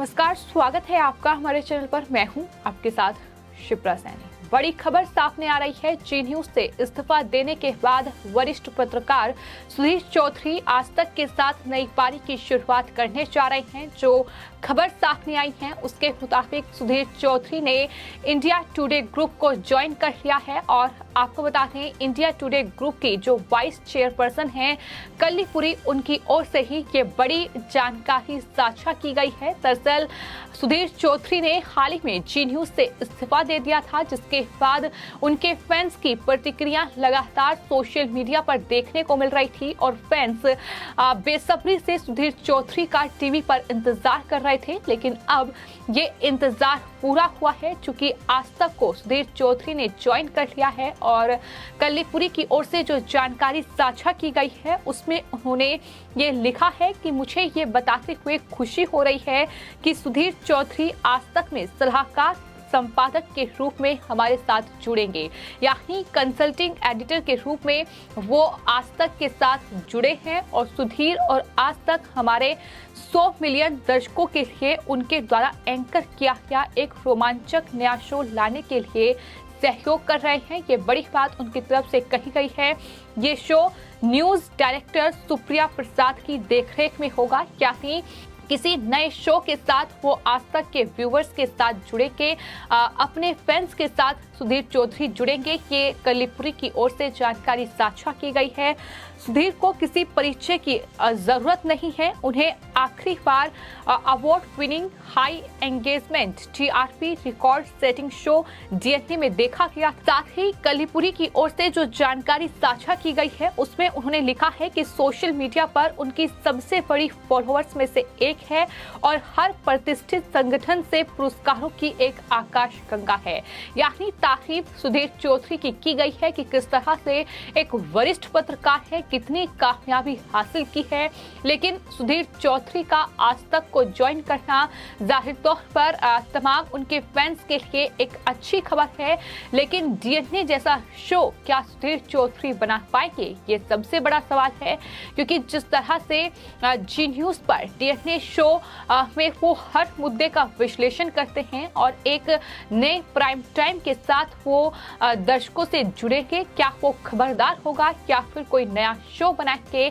नमस्कार, स्वागत है आपका हमारे चैनल पर। मैं हूं आपके साथ शिप्रा सैनी। बड़ी खबर सामने आ रही है। जी न्यूज से इस्तीफा देने के बाद वरिष्ठ पत्रकार सुधीर चौधरी आज तक के साथ नई पारी की शुरुआत करने जा रहे हैं। जो खबर सामने आई है उसके मुताबिक सुधीर चौधरी ने इंडिया टुडे ग्रुप को ज्वाइन कर लिया है। और आपको बता दें, इंडिया टुडे ग्रुप की जो वाइस चेयरपर्सन हैं कल्लीपुरी, उनकी ओर से ही ये बड़ी जानकारी साझा की गई है। दरअसल सुधीर चौधरी ने हाल ही में जी न्यूज से इस्तीफा दे दिया था, जिसके बाद उनके फैंस की प्रतिक्रिया लगातार सोशल मीडिया पर देखने को मिल रही थी और फैंस बेसब्री से सुधीर चौधरी का टीवी पर इंतजार कर रहे थे। लेकिन अब ये इंतजार पूरा हुआ है, चूंकि आज तक को सुधीर चौधरी ने ज्वाइन कर लिया है। और कल्लीपुरी की ओर से जो जानकारी साझा की गई है उसमें उन्होंने ये लिखा है कि मुझे ये बताते हुए खुशी हो रही है कि सुधीर चौधरी आज तक में सलाहकार संपादक के रूप में हमारे साथ जुड़ेंगे, यानी कंसल्टिंग एडिटर के रूप में वो आज तक के साथ जुड़े हैं। और सुधीर और आज तक हमारे 100 मिलियन दर्शकों के लिए उनके द्वारा एंकर किया गया एक रोमांचक नया शो लाने के लिए सहयोग कर रहे हैं। ये बड़ी बात उनकी तरफ से कही गई है। ये शो न्यूज डायरेक्टर सुप्रिया प्रसाद की देखरेख में होगा, यानी किसी नए शो के साथ वो आज तक के व्यूवर्स के साथ जुड़े के अपने फैंस के साथ सुधीर चौधरी जुड़ेंगे। ये कल्लीपुरी की ओर से जानकारी साझा की गई है। सुधीर को किसी परिचय की जरूरत नहीं है। उन्हें आखिरी बार award winning high engagement TRP record setting show DNA में देखा गया। साथ ही कल्लीपुरी की ओर से जो जानकारी साझा की गई है उसमें उन्होंने लिखा है कि सोशल मीडिया पर उनकी सबसे बड़ी फॉलोअर्स में से एक है और हर प्रतिष्ठित संगठन से पुरस्कारों की एक आकाश गंगा है। यानी तारीफ सुधीर चौधरी की गई है कि किस तरह से एक वरिष्ठ पत्रकार है, कितनी कामयाबी हासिल की है। लेकिन सुधीर चौधरी का आज तक को ज्वाइन करना जाहिर तौर पर तमाम उनके फैंस के लिए एक अच्छी खबर है। लेकिन डीएनए जैसा शो क्या सुधीर चौधरी बना पाएंगे, ये सबसे बड़ा सवाल है। क्योंकि जिस तरह से जी न्यूज पर डीएनए शो में वो हर मुद्दे का विश्लेषण करते हैं और एक नए प्राइम टाइम के साथ वो दर्शकों से जुड़ेंगे, क्या वो खबरदार होगा या फिर कोई नया शो बनाएंगे,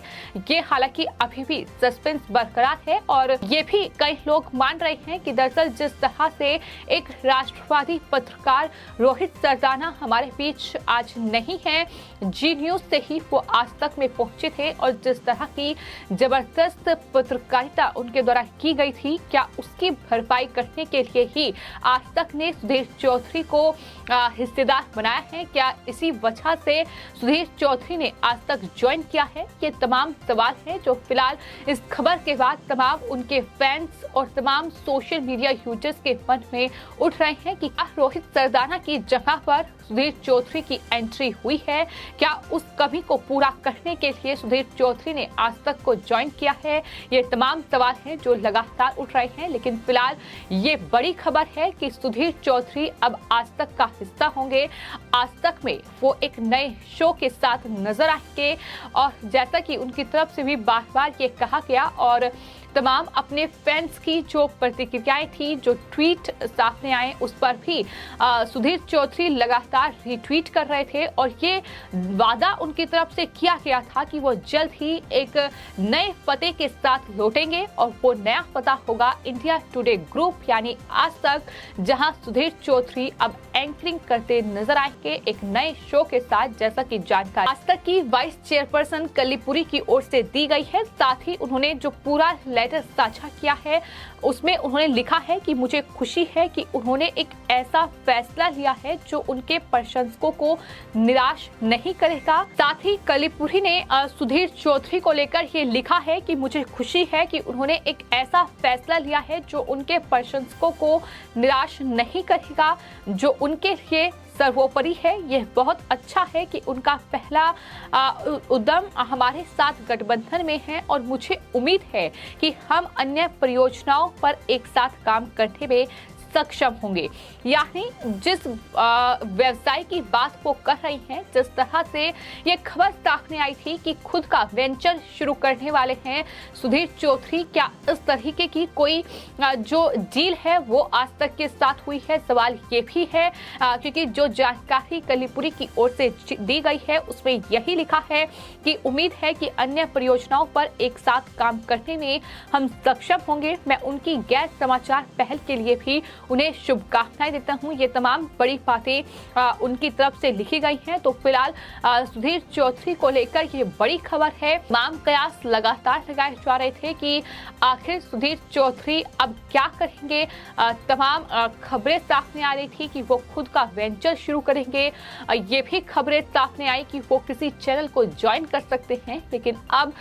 ये हालांकि अभी भी सस्पेंस बरकरार है। और ये भी कई लोग मान रहे हैं कि दरअसल जिस तरह से एक राष्ट्रवादी पत्रकार रोहित सरदाना हमारे बीच आज नहीं है, जी न्यूज से ही वो आज तक में पहुंचे थे और जिस तरह की जबरदस्त पत्रकारिता उनके द्वारा की गई थी, क्या उसकी भरपाई करने के लिए ही आज तक ने सुधीर चौधरी को हिस्सेदार बनाया है? क्या इसी वजह से सुधीर चौधरी ने आज तक ज्वाइन किया है? ये तमाम सवाल हैं जो फिलहाल इस खबर के बाद तमाम उनके फैंस और तमाम सोशल मीडिया यूजर्स के मन में उठ रहे हैं कि क्या रोहित सरदाना की जगह पर सुधीर चौधरी की एंट्री हुई है? क्या उस कमी को पूरा करने के लिए सुधीर चौधरी ने आज तक को ज्वाइन किया है? ये तमाम सवाल हैं जो लगातार उठ रहे हैं। लेकिन फिलहाल ये बड़ी खबर है कि सुधीर चौधरी अब आज तक का हिस्सा होंगे। आज तक में वो एक नए शो के साथ नजर आएंगे और जैसा कि उनकी तरफ से भी बार बार ये कहा गया और तमाम अपने फैंस की जो प्रतिक्रियाएं थी, जो ट्वीट सामने आए, उस पर भी सुधीर चौधरी लगातार रिट्वीट कर रहे थे और ये वादा उनकी तरफ से किया गया था कि वो जल्द ही एक नए पते के साथ लौटेंगे और वो नया पता होगा इंडिया टुडे ग्रुप, यानी आज तक, जहां सुधीर चौधरी अब एंकरिंग करते नजर आएंगे एक नए शो के साथ, जैसा कि जानकारी आज तक की वाइस चेयरपर्सन कल्लीपुरी की ओर से दी गई है। साथ ही उन्होंने जो पूरा लेटर साझा किया है उसमें उन्होंने लिखा है कि मुझे खुशी है कि उन्होंने एक ऐसा फैसला लिया है जो उनके प्रशंसकों को निराश नहीं करेगा। साथ ही कल्लीपुरी ने सुधीर चौधरी को लेकर ये लिखा है कि मुझे खुशी है कि उन्होंने एक ऐसा फैसला लिया है जो उनके प्रशंसकों को निराश नहीं करेगा, जो उनके लिए सर्वोपरि है। यह बहुत अच्छा है कि उनका पहला उद्यम हमारे साथ गठबंधन में है और मुझे उम्मीद है कि हम अन्य परियोजनाओं पर एक साथ काम करने में सक्षम होंगे। यानी जिस व्यवसाय की बात वो कर रही हैं, जिस तरह से ये खबर सामने आई थी कि खुद का वेंचर शुरू करने वाले हैं सुधीर चौधरी, क्या इस तरीके की कोई जो डील है वो आज तक के साथ हुई है? सवाल ये भी है क्योंकि जो जानकारी कलीपुरी की ओर से दी गई है उसमें यही लिखा है कि उम्मीद है कि अन्य परियोजनाओं पर एक साथ काम करने में हम सक्षम होंगे। मैं उनकी गैर समाचार पहल के लिए भी उन्हें शुभकामनाएं देता हूं। ये तमाम बड़ी बातें उनकी तरफ से लिखी गई हैं। तो फिलहाल सुधीर चौधरी को लेकर ये बड़ी खबर है। तमाम कयास लगातार लगाए जा रहे थे कि आखिर सुधीर चौधरी अब क्या करेंगे। तमाम खबरें सामने आ रही थी कि वो खुद का वेंचर शुरू करेंगे। ये भी खबरें सामने आई कि वो किसी चैनल को ज्वाइन कर सकते हैं, लेकिन अब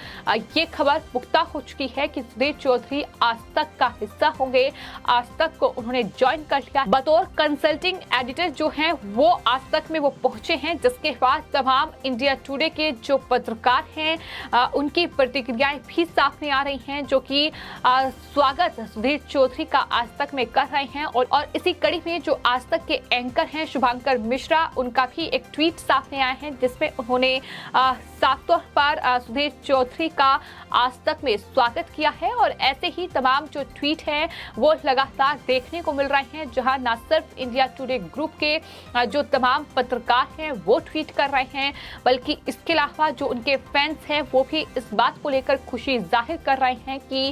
ये खबर पुख्ता हो चुकी है कि सुधीर चौधरी आज तक का हिस्सा होंगे। आज तक को उन्होंने ज्वाइन कर लिया बतौर कंसल्टिंग एडिटर जो हैं वो आज तक में वो पहुंचे हैं, जिसके बाद तमाम इंडिया टुडे के जो पत्रकार हैं उनकी प्रतिक्रियाएं भी सामने आ रही हैं, जो कि स्वागत सुधीर चौधरी का आज तक में कर रहे हैं। और इसी कड़ी में जो आज तक के एंकर हैं शुभांकर मिश्रा, उनका भी एक ट्वीट सामने आया है जिसमें उन्होंने साफ तौर पर सुधीर चौधरी का आज तक में स्वागत किया है। और ऐसे ही तमाम जो ट्वीट हैं वो लगातार देखने को मिल रहे हैं, जहां न सिर्फ इंडिया टुडे ग्रुप के जो तमाम पत्रकार हैं वो ट्वीट कर रहे हैं, बल्कि इसके अलावा जो उनके फैंस हैं वो भी इस बात को लेकर खुशी जाहिर कर रहे हैं कि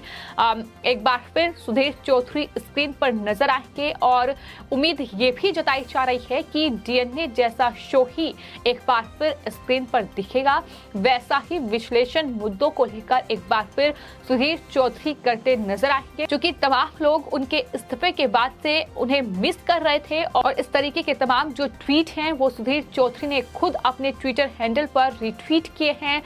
एक बार फिर सुधीर चौधरी स्क्रीन पर नजर आएंगे। और उम्मीद ये भी जताई जा रही है कि डीएनए जैसा शो ही एक बार फिर स्क्रीन पर दिखेगा। वैसा ही विश्लेषण मुद्दों को लेकर एक बार फिर सुधीर चौधरी करते नजर आएंगे, क्योंकि तमाम लोग उनके इस्तीफे के बाद से उन्हें मिस कर रहे थे। और इस तरीके के तमाम जो ट्वीट हैं वो सुधीर चौधरी ने खुद अपने ट्विटर हैंडल पर रिट्वीट किए हैं।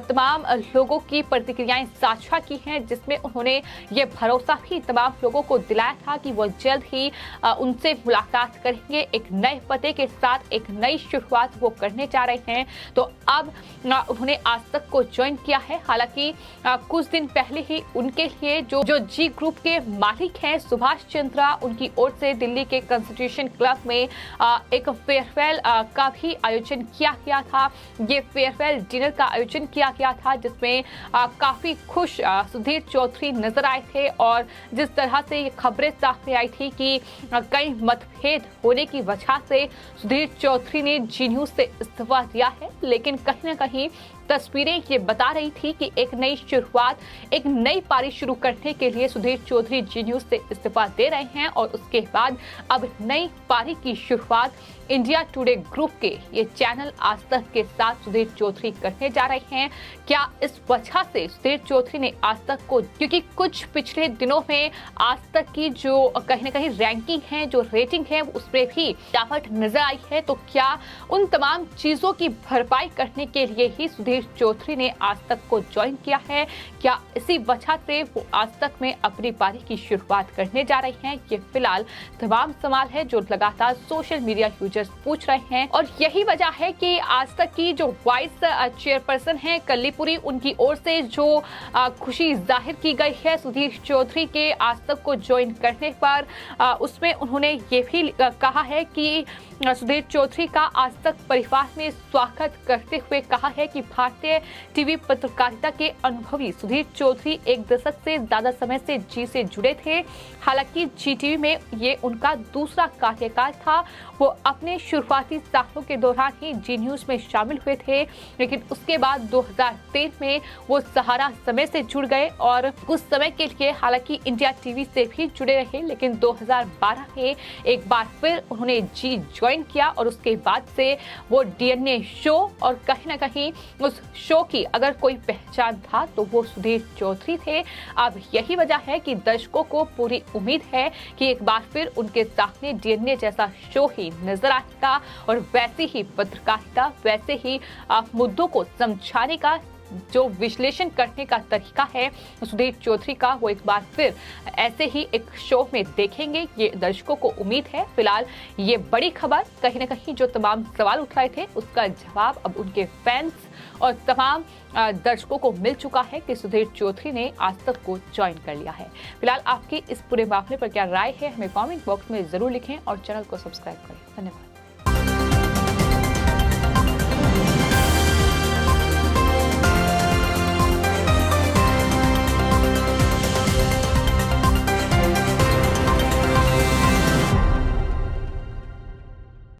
तमाम लोगों की प्रतिक्रियाएं साझा की हैं, जिसमें उन्होंने ये भरोसा भी तमाम लोगों को दिलाया था कि वो जल्द ही उनसे मुलाकात करेंगे। एक नए पते के साथ एक नई शुरुआत वो करने जा रहे हैं। तो अब उन्होंने आज तक को ज्वाइन किया है। हालांकि कुछ दिन पहले ही उनके लिए जो जी ग्रुप के मालिक हैं सुभाष चंद्रा, उनकी ओर से दिल्ली के कॉन्स्टिट्यूशन क्लब में एक फेयरवेल का भी आयोजन किया गया था। ये फेयरवेल डिनर का आयोजन किया गया था, जिसमें काफी खुश सुधीर चौधरी नजर आए थे। और जिस तरह से ये खबरें सामने आई थी कि कई मतभेद होने की वजह से सुधीर चौधरी ने जी न्यूज से इस्तीफा दिया है, लेकिन कहीं न कहीं तस्वीरें ये बता रही थी कि एक नई शुरुआत, एक नई पारी शुरू करने के लिए सुधीर चौधरी जी न्यूज से इस्तीफा दे रहे हैं। और उसके बाद अब नई पारी की शुरुआत इंडिया टुडे ग्रुप के ये चैनल आज तक के साथ सुधीर चौधरी करने जा रहे हैं। क्या इस वजह से सुधीर चौधरी ने आज तक को, क्योंकि कुछ पिछले दिनों में आज तक की जो कहीं ना कहीं रैंकिंग है, जो रेटिंग है, उसमें भी गिरावट नजर आई है, तो क्या उन तमाम चीजों की भरपाई करने के लिए ही सुधीर चौधरी ने आज तक को ज्वाइन किया है? क्या इसी वजह से वो आज तक में अपनी पारी की शुरुआत करने जा रही हैं? ये फिलहाल तमाम सवाल है जो लगातार सोशल मीडिया यूजर्स पूछ रहे हैं। और यही वजह है कि आज तक की जो वाइस चेयरपर्सन है कलीपुरी, उनकी ओर से जो खुशी जाहिर की गई है सुधीर चौधरी के आज तक को ज्वाइन करने पर, उसमें उन्होंने ये भी कहा है कि सुधीर चौधरी का आज तक परिवार में स्वागत करते हुए कहा है कि भारतीय टीवी पत्रकारिता के अनुभवी सुधीर चौधरी एक दशक से ज्यादा समय से जी से जुड़े थे। हालांकि जी टीवी में ये उनका दूसरा कार्यकाल था। वो अपने शुरुआती सालों के दौरान ही जी न्यूज में शामिल हुए थे, लेकिन उसके बाद 2013 में वो सहारा समय से जुड़ गए और कुछ समय के लिए हालांकि इंडिया टीवी से भी जुड़े रहे, लेकिन 2012 में एक बार फिर उन्होंने जी ज्वाइन किया। और उसके बाद से वो डीएनए शो, और कहीं ना कहीं उस शो की अगर कोई पहचान था तो वो सुधीर चौधरी थे। अब यही वजह है कि दर्शकों को पूरी उम्मीद है कि एक बार फिर उनके सामने डीएनए जैसा शो ही नजर आएगा और वैसे ही पत्रकारिता, वैसे ही मुद्दों को समझाने का जो विश्लेषण करने का तरीका है सुधीर चौधरी का, वो एक बार फिर ऐसे ही एक शो में देखेंगे, ये दर्शकों को उम्मीद है। फिलहाल ये बड़ी खबर कहीं ना कहीं जो तमाम सवाल उठ रहे थे उसका जवाब अब उनके फैंस और तमाम दर्शकों को मिल चुका है कि सुधीर चौधरी ने आज तक को ज्वाइन कर लिया है। फिलहाल आपकी इस पूरे मामले पर क्या राय है, हमें कमेंट बॉक्स में जरूर लिखें और चैनल को सब्सक्राइब करें। धन्यवाद।